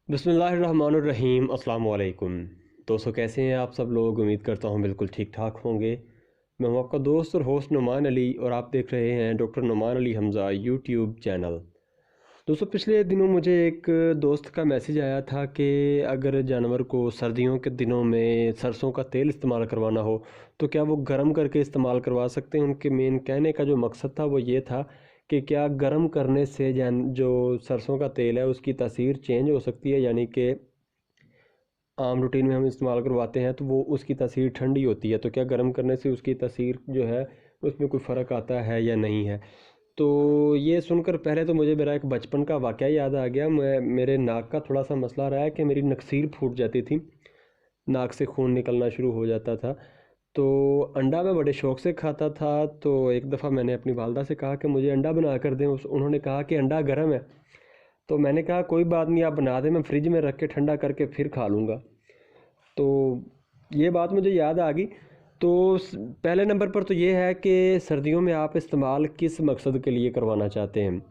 बिस्मिल्लाहिर्रहमानिर्रहीम। अस्सलाम वालेकुम दोस्तों, कैसे हैं आप सब लोग। उम्मीद करता हूँ बिल्कुल ठीक ठाक होंगे। मैं हूँ आपका दोस्त और होस्ट नोमान अली और आप देख रहे हैं doctor Noman Ali Hamza YouTube channel. दोस्तों, पिछले दिनों मुझे एक दोस्त का मैसेज आया था कि अगर जानवर को सर्दियों के दिनों में सरसों का तेल इस्तेमाल करवाना हो तो क्या वो गर्म करके इस्तेमाल करवा सकते हैं। उनके मेन कहने का जो मकसद था वो ये था कि क्या गर्म करने से जो सरसों का तेल है उसकी तासीर चेंज हो सकती है, यानी कि आम रूटीन में हम इस्तेमाल करवाते हैं तो वो उसकी तासीर ठंडी होती है, तो क्या गर्म करने से उसकी तासीर जो है उसमें कोई फ़र्क आता है या नहीं है। तो ये सुनकर पहले तो मुझे मेरा एक बचपन का वाक़या याद आ गया। मेरे नाक का थोड़ा सा मसला रहा है कि मेरी नकसीर फूट जाती थी, नाक से खून निकलना शुरू हो जाता था। तो अंडा मैं बड़े शौक़ से खाता था। तो एक दफ़ा मैंने अपनी वालदा से कहा कि मुझे अंडा बना कर दें। उन्होंने कहा कि अंडा गर्म है। तो मैंने कहा कोई बात नहीं, आप बना दें, मैं फ्रिज में रख के ठंडा करके फिर खा लूँगा। तो ये बात मुझे याद आ गई। तो पहले नंबर पर तो ये है कि सर्दियों में आप इस्तेमाल किस मकसद के लिए करवाना चाहते हैं।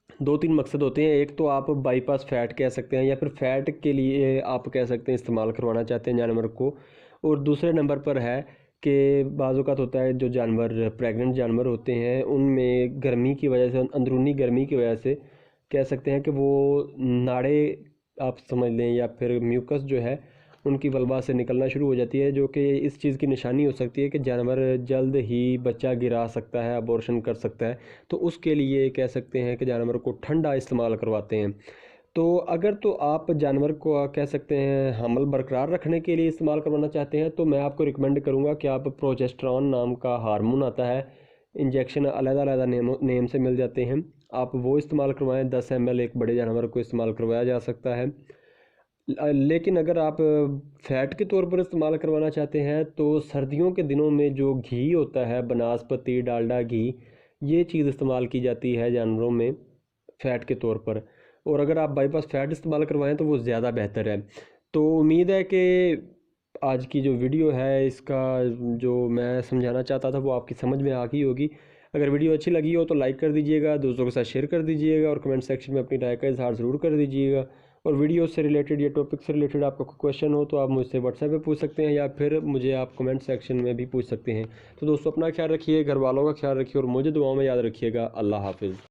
दो तीन मकसद होते हैं। एक तो आप बाईपास फ़ैट कह सकते हैं या फिर फ़ैट के लिए आप कह सकते हैं इस्तेमाल करवाना चाहते हैं जानवर को। और दूसरे नंबर पर है कि बाज़ औक़ात होता है जो जानवर प्रेग्नेंट जानवर होते हैं उनमें गर्मी की वजह से, अंदरूनी गर्मी की वजह से कह सकते हैं कि वो नाड़े आप समझ लें या फिर म्यूकस जो है उनकी वल्वा से निकलना शुरू हो जाती है, जो कि इस चीज़ की निशानी हो सकती है कि जानवर जल्द ही बच्चा गिरा सकता है, अबॉर्शन कर सकता है। तो उसके लिए कह सकते हैं कि जानवर को ठंडा इस्तेमाल करवाते हैं। तो अगर तो आप जानवर को कह सकते हैं हमल बरकरार रखने के लिए इस्तेमाल करवाना चाहते हैं तो मैं आपको रिकमेंड करूँगा कि आप प्रोजेस्टेरॉन नाम का हार्मोन आता है, इंजेक्शन अलग-अलग नेम से मिल जाते हैं, आप वो इस्तेमाल करवाएं। 10 ml एक बड़े जानवर को इस्तेमाल करवाया जा सकता है। लेकिन अगर आप फ़ैट के तौर पर इस्तेमाल करवाना चाहते हैं तो सर्दियों के दिनों में जो घी होता है, बनास्पति डालडा घी, ये चीज़ इस्तेमाल की जाती है जानवरों में फ़ैट के तौर पर। और अगर आप बाईपास फ़ैट इस्तेमाल करवाएं तो वो ज़्यादा बेहतर है। तो उम्मीद है कि आज की जो वीडियो है इसका जो मैं समझाना चाहता था वो आपकी समझ में आ गई होगी। अगर वीडियो अच्छी लगी हो तो लाइक कर दीजिएगा, दोस्तों के साथ शेयर कर दीजिएगा और कमेंट सेक्शन में अपनी राय का इज़हार ज़रूर कर दीजिएगा। और वीडियो से रिलेटेड या टॉपिक से रिलेटेड आपका कोई क्वेश्चन हो तो आप मुझसे व्हाट्सएप पे पूछ सकते हैं या फिर मुझे आप कमेंट सेक्शन में भी पूछ सकते हैं। तो दोस्तों, अपना ख्याल रखिए, घर वालों का ख्याल रखिए और मुझे दुआओं में याद रखिएगा। अल्लाह हाफ़िज़।